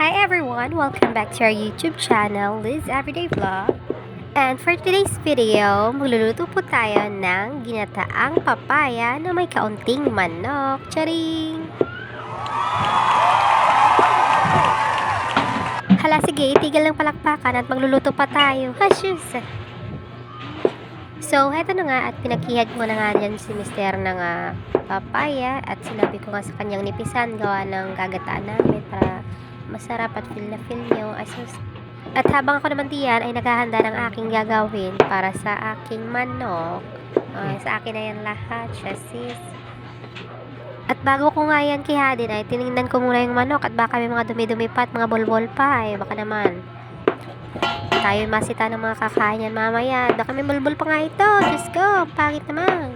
Hi everyone! Welcome back to our YouTube channel, Liz Everyday Vlog. And for today's video, magluluto po tayo ng ginataang papaya na may kaunting manok. Charing! Hala, sige, itigil ng palakpakan at magluluto pa tayo. Hasyus! So, heto na nga at pinakihad ko na nga dyan si Mister ng papaya at sinabi ko nga sa kanyang nipisan gawa ng gagataan namin para masarap at feel na feel niyo. At habang ako naman diyan ay naghahanda ng aking gagawin para sa aking manok. Sa akin na yan lahat, chassis. At bago ko nga yan kihadin ay tinignan ko muna yung manok at baka may mga dumi-dumi pa at mga bolbol pa baka naman tayo masita ng mga kakain yan mamaya. Baka may bulbul pa nga ito. Diyos ko, pangit naman.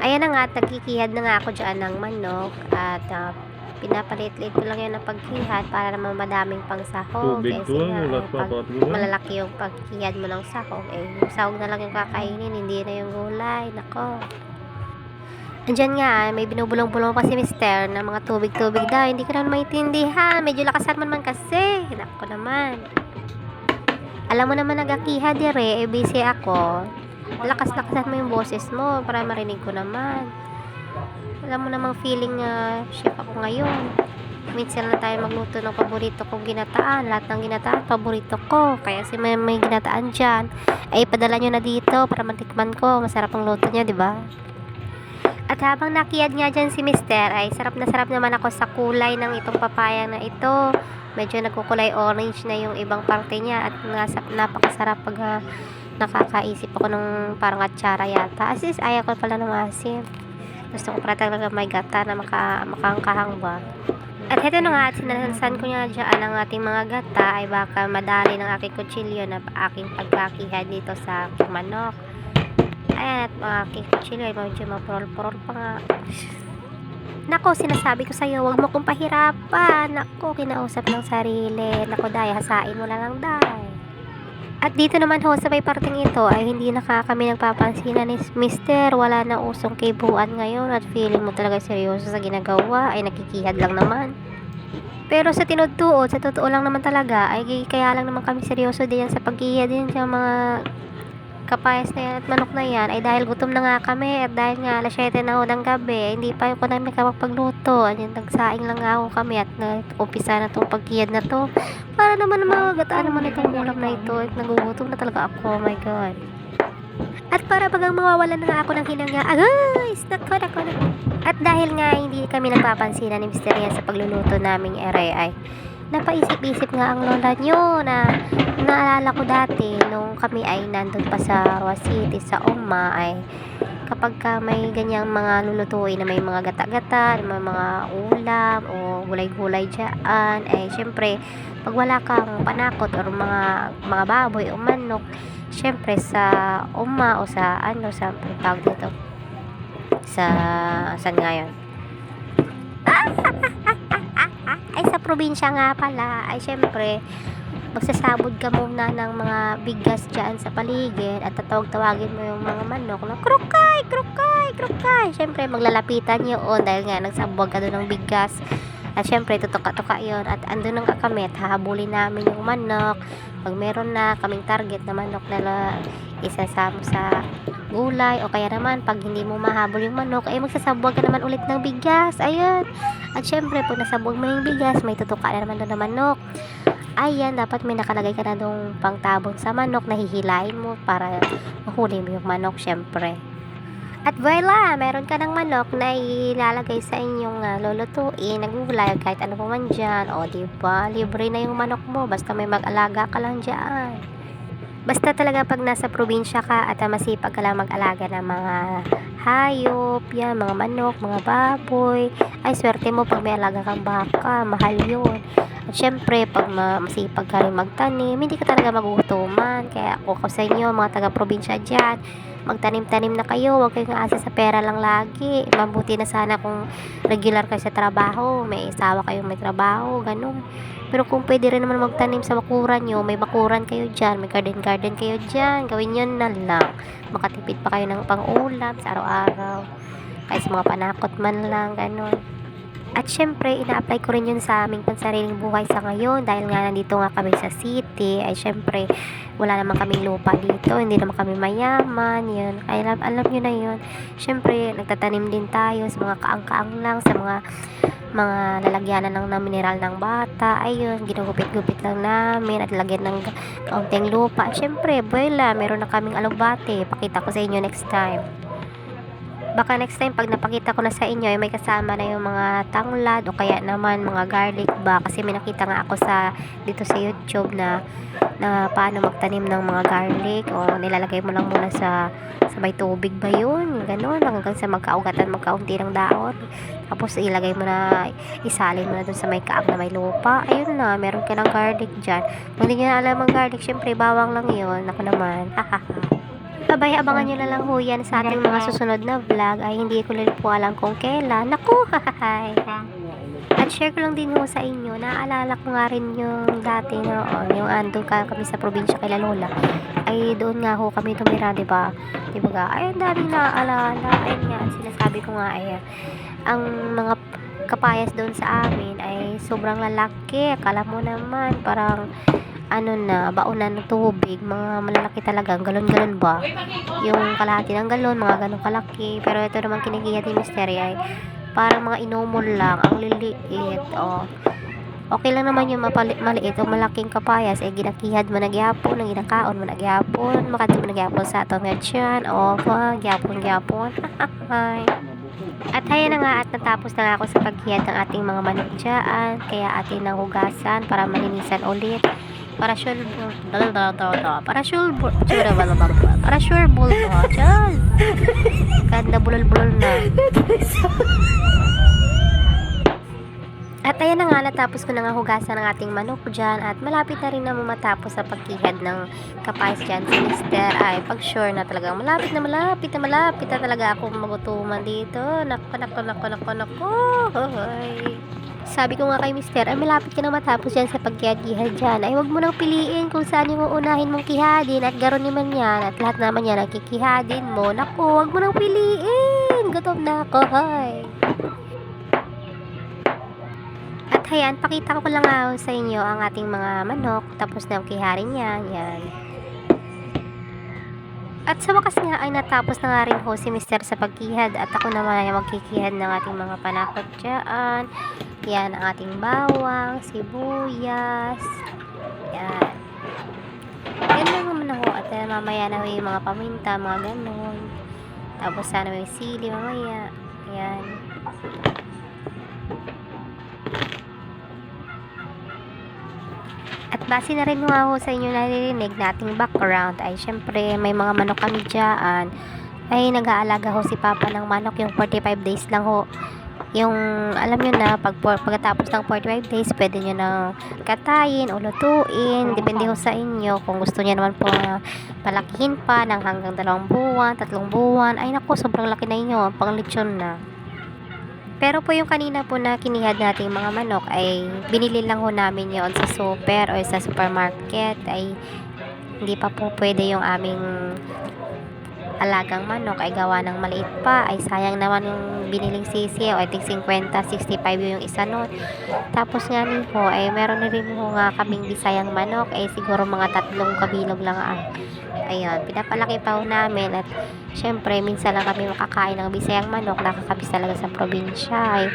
Ayan na nga, nagkikihad na nga ako dyan ng manok. At pinapalit-lit ko lang yan ng pagkihad para naman madaming pang sahog. Kasi nga, pag malalaki yung pagkihad mo ng sahog, yung sahog na lang yung kakainin, hindi na yung gulay. Nako. Andyan nga, may binubulong-bulong pa si Mister na mga tubig-tubig daw. Hindi ko naman maintindihan. Medyo lakasan man kasi. Nako naman. Alam mo naman nagakihad busy ako. Lakas-lakasan mo yung boses mo para marinig ko naman. Alam mo namang feeling chef ako ngayon. Minsan na tayo magluto ng paborito kong ginataan. Lahat ng ginataan, paborito ko. Kaya si may ginataan dyan, ay padala nyo na dito para matikman ko. Masarap ang luto niya, di ba? At habang nakiyad nga dyan si Mister, ay sarap na sarap naman ako sa kulay ng itong papaya na ito. Medyo nagkukulay orange na yung ibang parte niya at napakasarap pag nakakaisip ako ng parang atsara yata. Asis, ayaw ko pala ng asin. Gusto ko pala talaga may gata na makangkahang ba. At heto na nga at sinansan ko nga dyan ang ating mga gata ay baka madali ng aking kutsilyo na aking pagkakihan dito sa aking manok. Ayan, at mga aking kutsilyo ay medyo mapurol-purol pa nga. Nako, sinasabi ko sa'yo, huwag mo kong pahirapan. Nako, kinausap ng sarili. Nako, day, hasain mo na lang, day. At dito naman ho, sa may parting ito, ay hindi na kami nagpapansinan ni Mister. Wala na usong kibuan ngayon at feeling mo talaga seryoso sa ginagawa, ay nakikihad lang naman. Pero sa tinudtuod, sa totoo lang naman talaga, ay kaya lang naman kami seryoso din sa pagkihad din sa mga kapayas na yan at manok na yan ay dahil gutom na nga kami at dahil nga alas 7 na ho ng gabi hindi pa ko namin makapagluto. Ayun, nagsaing lang nga ako kami at umpisa na itong pagkiyad na to para naman magataan naman itong ulam na ito at nagugutom na talaga ako. Oh my god. At para bagang mawawalan na nga ako ng hinanga, agay, nako. At dahil nga hindi kami nagpapansinan ni Mr. yan sa pagluluto naming ay napaisip-isip nga ang lola nyo na naalala ko dati nung kami ay nandun pa sa Roa City sa Oma ay kapag may ganyang mga lulutuin na may mga gata-gata, may mga ulam o gulay-gulay dyan ay syempre pag wala kang panakot or mga baboy o manok syempre sa Oma o sa sa tawag dito sa saan nga yun ay sa probinsya nga pala ay syempre magsasabod ka muna ng mga bigas dyan sa paligid at tatawag-tawagin mo yung mga manok na krukay. Syempre maglalapitan yun dahil nga nagsabog ka doon ng bigas at syempre tutuka-tuka yun at andun ang kakamit hahabulin namin yung manok pag meron na kaming target na manok na isasama sa gulay o kaya naman pag hindi mo mahabol yung manok ay magsasabog ka naman ulit ng bigas. Ayun. At syempre pag nasabog mo yung bigas may tutuka na naman doon na manok. Ayan, dapat may nakalagay ka na doong pangtabon sa manok na hihilain mo para mahuli mo yung manok syempre. At voila, meron ka ng manok na ilalagay sa inyong lulutuin, nagugulay kahit ano pa man dyan. O diba, libre na yung manok mo basta may mag-alaga ka lang dyan. Basta talaga pag nasa probinsya ka at masipag ka lang mag-alaga ng mga hayop, yan, mga manok, mga baboy, ay swerte mo pag may alaga kang baka, mahal yun. At syempre, pag masipag ka rin magtanim, hindi ka talaga magugutuman. Kaya ako sa inyo, mga taga-probinsya dyan, magtanim-tanim na kayo, huwag kayong aasa sa pera lang lagi. Mabuti na sana kung regular kayo sa trabaho, may isawa kayong may trabaho, ganun. Pero kung pwede rin naman magtanim sa bakuran nyo, may bakuran kayo dyan, may garden kayo dyan, gawin nyo na lang. Makatipid pa kayo ng pang-ulam sa araw-araw. Kahit sa mga panakot man lang, ganun. At syempre, ina-apply ko rin yun sa aming pansariling buhay sa ngayon dahil nga nandito nga kami sa city. Ay syempre, wala naman kaming lupa dito, hindi naman kami mayaman, yun. Ay, alam nyo na yun. Syempre, nagtatanim din tayo sa mga kaang-kaang lang, sa mga lalagyanan ng mineral ng bata. Ayun, ginugupit-gupit lang namin at lagyan ng kaunting lupa. Syempre, buwela, meron na kaming alugbate. Pakita ko sa inyo next time. Baka next time pag napakita ko na sa inyo ay may kasama na yung mga tanglad o kaya naman mga garlic ba, kasi may nakita nga ako dito sa YouTube na paano magtanim ng mga garlic, o nilalagay mo lang muna sa may tubig ba yun, ganun hanggang sa magkaunti ng daon, tapos ilagay mo na, isalin mo na dun sa may kaang na may lupa. Ayun na, meron ka ng garlic dyan. Kung hindi nyo na alam ang garlic, syempre bawang lang yun. Ako naman, abay, abangan nyo na lang ho yan sa ating mga susunod na vlog. Ay, hindi ko rin po alam kung kailan. Naku, hahay. At share ko lang din ho sa inyo. Naaalala ko nga rin yung dati noon, yung andun kami sa probinsya kay Lola. Ay, doon nga ho kami tumira, diba? Diba ga? Ay, ang daming naaalala. Ayun nga, sinasabi ko nga ay, ang mga kapayas doon sa amin ay sobrang lalaki. Akala mo naman, parang baonan ng tubig, mga malalaki talaga, galon-galon ba, yung kalahati ng galon, mga ganong kalaki. Pero ito naman kinikihat ni Mystery ay parang mga inomol lang, ang liliit. Okay lang naman yung maliit o malaking kapayas, ay ginakihad mo nagyapon, ang ginakaon mo nagyapon, makadto mo nagyapon sa atong medyan, gyapon. At haya na nga, at natapos na nga ako sa paghiyad ng ating mga manok dyan, kaya atin nang hugasan para malinisan ulit. Para sure ball mo. Diyan. Ganda bulol-bulol na. At ayan na nga, natapos ko na nga hugasan ng ating manok dyan. At malapit na rin na matapos sa pagkihad ng kapayas dyan si Mister. Ay, pag sure na talaga, malapit na talaga ako magutuman dito. Nako. Hoy. Sabi ko nga kay Mister, ay malapit ka na matapos yan sa pagkihad-kihad dyan. Ay, wag mo nang piliin kung saan yung uunahin mong kihadin. At garo naman yan. At lahat naman yan ang kikihadin mo. Naku, wag mo nang piliin. Gutom na ako, hoy. At hayan, pakita ko lang sa inyo ang ating mga manok. Tapos na ang kiharin niya. Yan. At sa wakas nga ay natapos na nga rin ho si Mister sa pagkihad. At ako naman ay magkikihad ng ating mga panakot dyan. Yan ang ating bawang, sibuyas. Yan. Yan lang naman ho. At mamaya na ho yung mga paminta, mga ganon. Tapos sana may sili mamaya. Yan. At base na rin ho sa inyo naririnig nating background ay syempre may mga manok kami dyan. Ay nag-aalaga ho si Papa ng manok, yung 45 days lang ho. Yung alam nyo na pagkatapos ng 45 days pwede nyo na katayin o lutuin, depende ho sa inyo. Kung gusto nyo naman po palakihin pa ng hanggang 2 buwan, 3 buwan, ay naku, sobrang laki na inyo, pang lechon na. Pero po yung kanina po na kinihad nating mga manok ay binili lang ho namin yon sa super o sa supermarket. Ay hindi pa po pwede yung aming alagang manok, ay gawa ng maliit pa. Ay sayang naman yung biniling sisi, o I think 50, 65 yung isa nun. Tapos nga ho ay meron na rin ho nga kaming bisayang manok, ay siguro mga 3 kabilog lang ayun, pinapalaki pa ho namin. At syempre minsan lang kami makakain ng bisayang manok, nakakabis talaga sa probinsya. Ay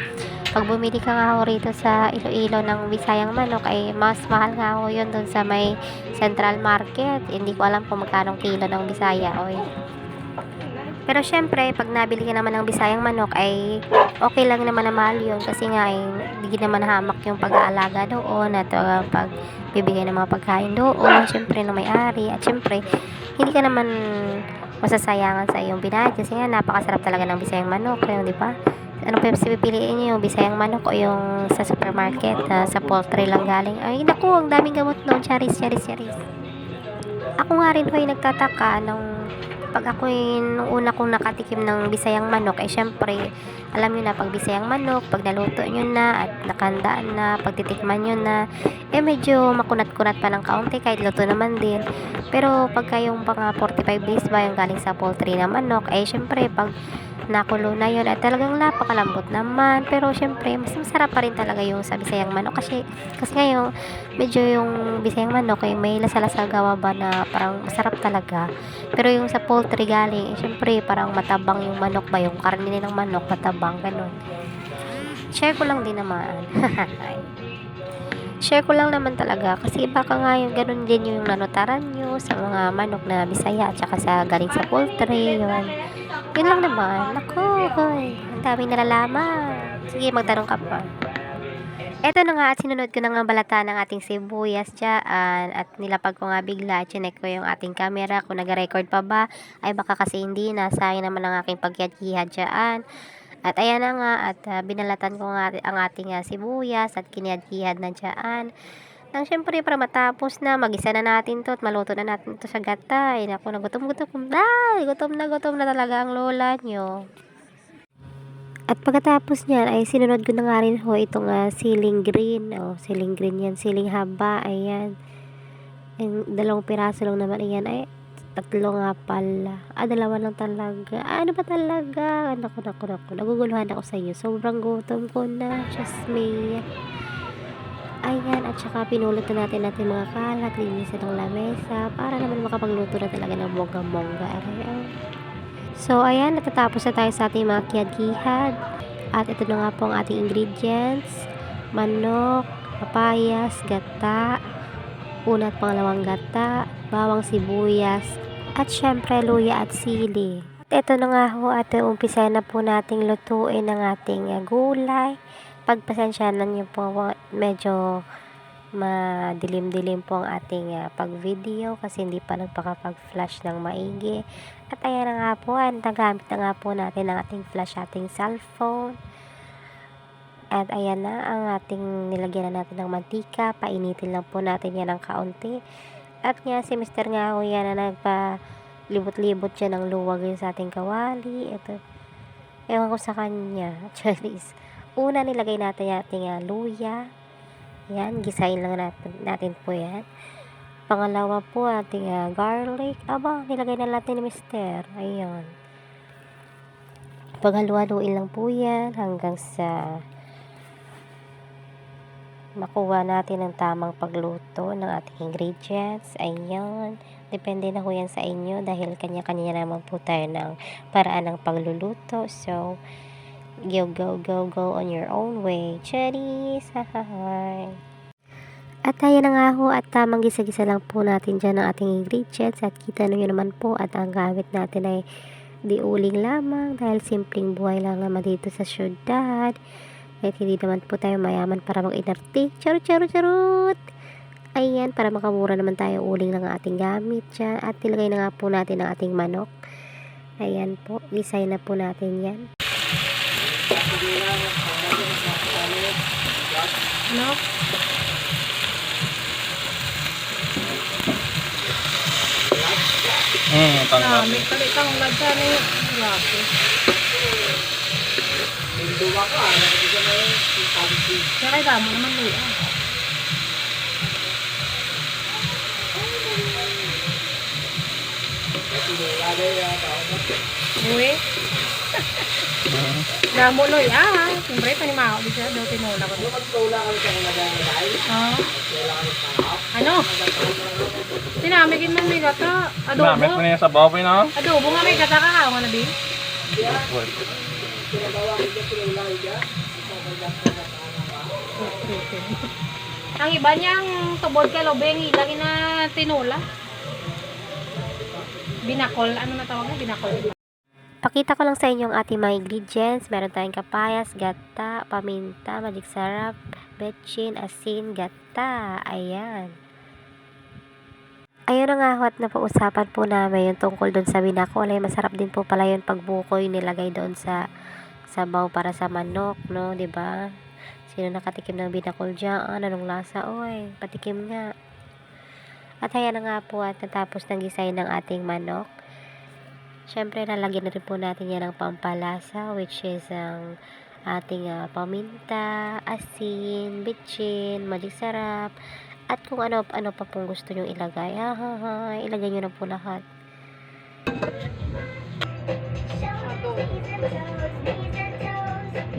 pag bumili ka nga ho rito sa Iloilo ng bisayang manok ay mas mahal nga ho yun dun sa may Central Market. Hindi ko alam kung magkano kilo ng bisaya. Pero syempre, pag nabili ka naman ng bisayang manok ay okay lang naman na mahal yun, kasi nga ay hindi naman hamak yung pag-aalaga doon at pagbibigay ng mga pagkain doon, syempre na may-ari. At syempre, hindi ka naman masasayangan sa iyong binayad, kasi nga napakasarap talaga ng bisayang manok, yung di ba? Ano pa yung pipiliin niyo, yung bisayang manok o yung sa supermarket, sa poultry lang galing? Ay naku, ang daming gamot noon, charis. Ako nga rin ho'y nagtataka nung pag ako nung una kong nakatikim ng bisayang manok, ay syempre alam nyo na, pag bisayang manok, pag naluto nyo na at nakandaan na, pag titikman nyo na, medyo makunat-kunat pa ng kaunti kahit luto naman din. Pero pagka yung pang 45 days ba yung galing sa poultry na manok, ay syempre pag nakulo na yun, ay talagang napakalambot naman. Pero syempre, mas masarap pa rin talaga yung sa Bisayang manok. Kasi ngayon, medyo yung Bisayang manok ay may lasa-lasa gawa ba na parang masarap talaga. Pero yung sa poultry galing, syempre parang matabang yung manok ba, yung karne ng manok, matabang, ganun. Share ko lang din naman. Share ko lang naman talaga kasi baka nga yung ganun din yung nanutaran nyo sa mga manok na Bisaya at saka sa galing sa poultry, yun lang naman. Naku, hoy, ang daming nalalaman. Sige, magtanong ka pa. Eto na nga at sinunod ko na nga balata ng ating sibuyas dyan at nilapag ko nga bigla, chinek ko yung ating camera kung nag-record pa ba, ay baka kasi hindi na, sayang naman ang aking paghiyad-hiyad dyan. At ayan na nga at binalatan ko nga ang ating sibuyas at kiniyad-kiyad na dyan. Nang syempre para matapos na, magisa na natin to at maluto na natin to sa gata. Ay naku, gutom na talaga ang lola nyo. At pagkatapos niyan ay sinunod ko na nga rin ho itong siling green. Siling green yan, siling haba, ayan. Yung 2 piraso lang naman, ayan, ay 3 nga pala. Dalawa lang talaga. Ano ba talaga? Naku. Naguguluhan ako sa iyo. Sobrang gutom ko na. Just me. Ayan. At saka pinulot na natin mga kalat. Linisan ng lamesa. Para naman makapagluto na talaga ng bongga-bongga. So, ayan. Natatapos na tayo sa ating mga kiyad-kihad. At ito na nga po ang ating ingredients. Manok, papayas, gata, una at pangalawang gata, bawang sibuyas, at syempre luya at sili. Ito na nga ho at umpisa na po nating lutuin ang ating gulay. Pagpasensyahan niyo po, medyo madilim-dilim po ang ating pag-video kasi hindi pa nagpakapag-flash ng maigi. At ayan na nga po, nagamit na nga po natin ang ating flash, ating cellphone. At ayan na ang ating nilagyan na natin ng mantika. Painitin lang po natin yan ng kaunti. At nga si Mr. nga ho yan na nagpa-libot-libot dyan ng luwag yun sa ating kawali. Ito, ewan ko sa kanya. Charis. Una nilagay natin yung ating luya. Yan, gisahin lang natin po yan. Pangalawa po ating garlic. Nilagay na natin ni Mr. Ayan. Paghaluin lang po yan hanggang sa makuha natin ang tamang pagluto ng ating ingredients. Ayan. Depende na ho yan sa inyo dahil kanya-kanya naman po tayo ng paraan ng pagluluto. So, go on your own way. Cherries! Hahahay! At ayan na nga ho at tamang gisa-gisa lang po natin dyan ang ating ingredients at kita nyo naman po at ang gamit natin ay di uling lamang dahil simpleng buhay lang naman dito sa syudad. At hindi naman po tayo mayaman para mag-inarte. Charot. Ayan, para makamura naman tayo, uling lang ang ating gamit dyan. At nilagay na nga po natin ang ating manok. Ayan po, isay na po natin yan. Ano? May kalitang lagda na yung grabe. Pinduwa ka, nakikita na yung pagsi. Kaya kaya mo naman luya. Uwi? Damo luya. Siyempre, panimao. Di siya daw tinula ko. Ano? Tinamigin man may gata. Adobo. Namit mo niya sa baboy na? Adobo nga may gata ka. Nga na, Bin? Ang iba niyang tubod ka lobeng ilagay na tinula. Binakol. Ano na tawag na? Binakol. Pakita ko lang sa inyo ang ating mga ingredients. Meron tayong kapayas, gata, paminta, magic sarap, betchin, asin, gata. Ayan. Ayun na nga ho at napausapan po namin yung tungkol doon sa binakol. Ay masarap din po pala yung pagbukoy nilagay doon sa sabaw para sa manok, no? 'Di ba? Sino nakatikim ng binakol dyan? Anong lasa? Oy, patikim nga. At ayan na nga po at natapos ng gisay ng ating manok. Siyempre, lalagyan na rin po natin yan ng pampalasa, which is ang ating paminta, asin, bitchin, malisarap, at kung ano pa pong gusto nyong ilagay. Ilagay nyo na po lahat.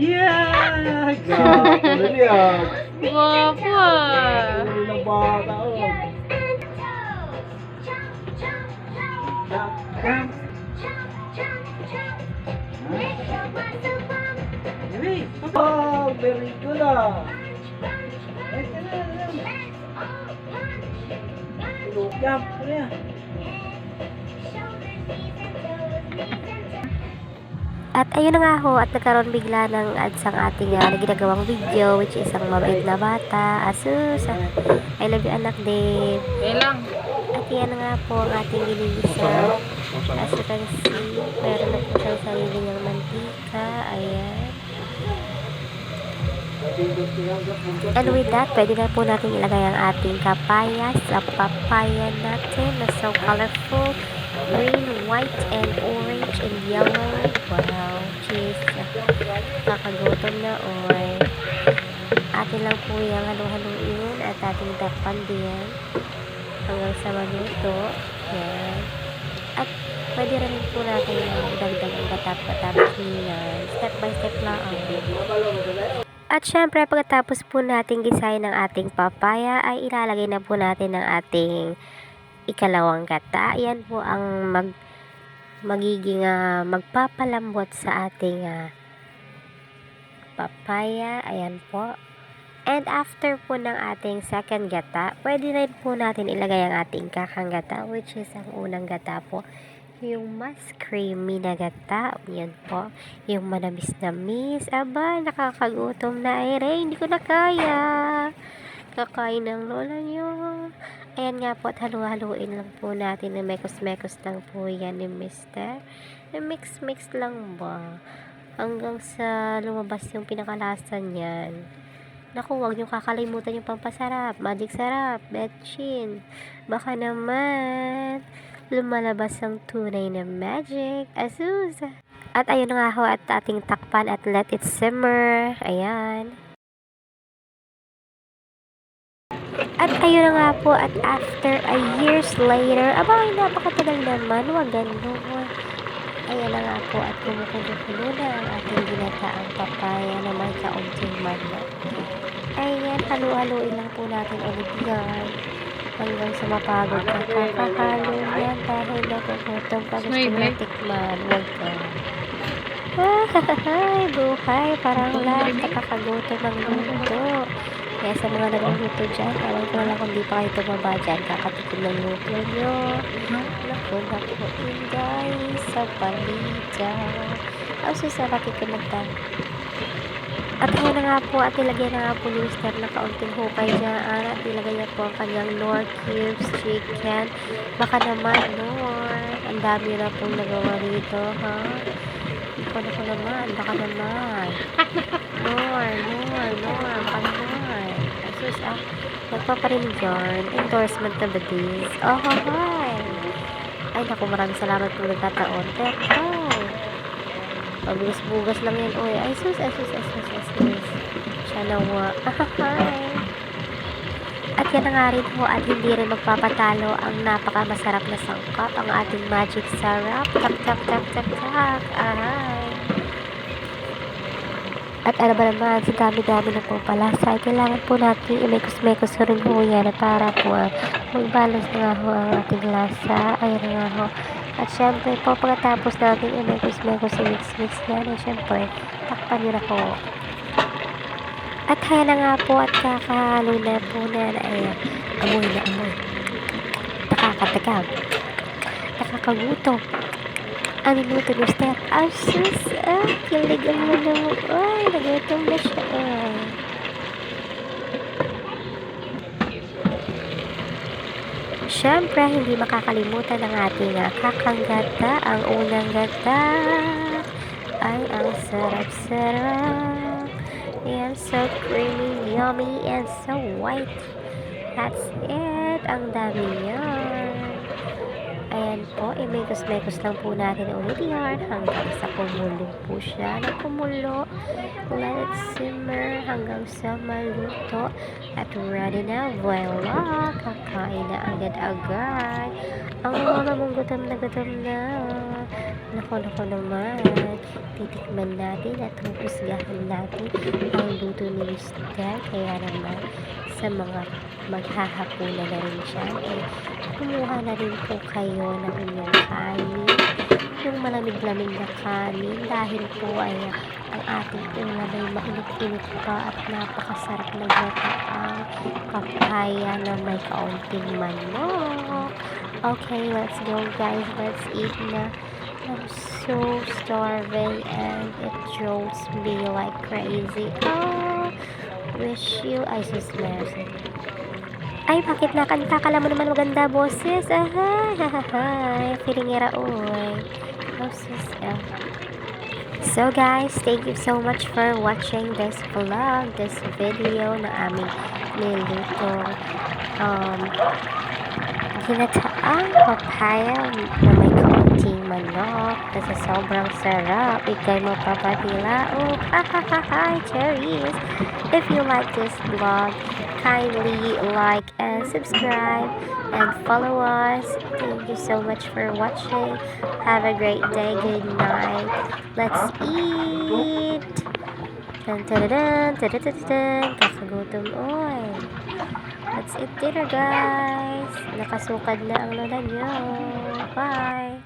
Yeah! Gago rin yan. Guwapo ah. Uli ng bata, oh. Jump, jump. Oh, very good ah. Jump, ano yan? At ayun na nga ho, at nagkaroon bigla ng ads ang ating ginagawang video, which is ang mabait na bata. Asus, I love you anak Dave. Okay lang. At yan na nga po ang ating ginigisa. As you can see, meron na po siyang sarili niyang mantika. Ayan. And with that, pwede na po natin ilagay ang ating kapaya sa papaya natin na so colorful. Green, white, and orange, and yellow. Wow, cheese. Kakagutom na, oy. Atin lang po yung halo-haloin at ating takpan din hanggang sa maluto. Yan. At pwede rin po natin dagdag ang katap-katapos niya. Step by step lang. At syempre, pagkatapos po natin gisahin ng ating papaya, ay ilalagay na po natin ang ating ikalawang gata. Yan po ang magiging magpapalambot sa ating papaya. Ayan po. And after po ng ating second gata, pwede rin po natin ilagay ang ating kakang gata, which is ang unang gata po. Yung mas creamy na gata. Yan po. Yung manamis-namis. Aba, nakakagutom na. Hindi ko na kaya. Kakain ng lola nyo. Ayan nga po, at halu-haluin lang po natin na mekos-mekos lang po yan ni Mr. Mix-mix lang ba? Hanggang sa lumabas yung pinakalasa niyan. Naku, huwag nyo kakalimutan yung pampasarap. Magic sarap, betchin. Baka naman lumalabas ang tunay na magic. Asus! At ayun nga ho, at ating takpan at let it simmer. Ayan. At ayun na nga po, at after a years later, ay napakatagal naman, wag ganun. Ayan na nga po, at kumukulo na ang ating ginataang papaya na may kaunting manok. Ayan, halu-haluin lang po natin ulit yan. Hanggang sa mapagod ka, kakahalo yan dahil nakukutom ka, gusto mo na tikman, wag ka. Ay, buhay, parang lahat, nakakagutom ng luto. Kaya sa mga nagluluto dyan, alam ko lang kung di pa kayo tumaba dyan, kakatikim ng luto nyo. Naku, guys, sa palita. Ang susarap ikinagtan. At ayun na nga po, at ilagay na nga po ni Mr. na kaunting hukay dyan. At ilagay niya po ang kanyang Knorr cubes chicken. Baka naman, Knorr. Ang dami na pong nagawa rito, ha? Ikaw naman, baka naman. Knorr, baka naman. Asus, nagpaparinig dyan. Endorsement na ba this? Oh, hi! Ay, naku, maraming salamat po nagkataon. Teko! Pabugas-bugas lang yan. Uy, ay sus. Siya nawa. Hi! At yan na nga rin po, at hindi rin magpapatalo ang napakamasarap na sangkap, ang ating magic sarap. Tak. Aray! At ano ba naman, sa dami-dami na po palasa, ay kailangan po natin imekos-mekos rin po yan para po magbalance na nga ho ang ating lasa. Ayan na nga ho. At syempre po, pagkatapos natin imekos-mekos sa mix-mix yan, ay syempre, takpan nyo na po. At kaya na nga po, at kakahalo na po na, ay amoy. Nakakatakam. Nakakagutom. Ang niluto ni Steph. Asus! Kilig ang muna mo. Ay, nagutom na siya. Siyempre, hindi makakalimutan ng ating kakang gata. Ang unang gata ay ang sarap-sarap. And so creamy, yummy, and so white. That's it. Ang dami yan. Ayan po, imekos-mekos lang po natin ulit yan hanggang sa kumulo po siya. Kumulo, let it simmer hanggang sa maluto. At ready na, voila! kakain na agad-agad. Ang mga mong gutom na. Nako naman. Titikman natin at husgahan natin ang luto ni Mister. Kaya naman sa mga maghahapunan na rin siya, kumuha na rin po kayo ng inyong kanin. Yung malamig-lamig na kanin dahil po ay ang ating ulam ay mainit-init pa at napakasarap na gataang papaya na may kaunting manok. Okay, let's go guys. Let's eat na. I'm so starving and it draws me like crazy. Oh, wish you ay sus mercy. Ay, bakit nakanta ka mo naman maganda boses? Ahay, feeling oy. Oh, sus. So guys, thank you so much for watching this vlog, this video na aming nilutong ginataang papaya na may kaunting manok kasi sobrang sarap. Ikay mo papadilaok. Hi, cherries! If you like this vlog, kindly like and subscribe and follow us. Thank you so much for watching. Have a great day. Good night. Let's eat! Dun. Kakagutom, oy. Let's eat dinner, guys. Nakasukad na ang lola nyo. Bye!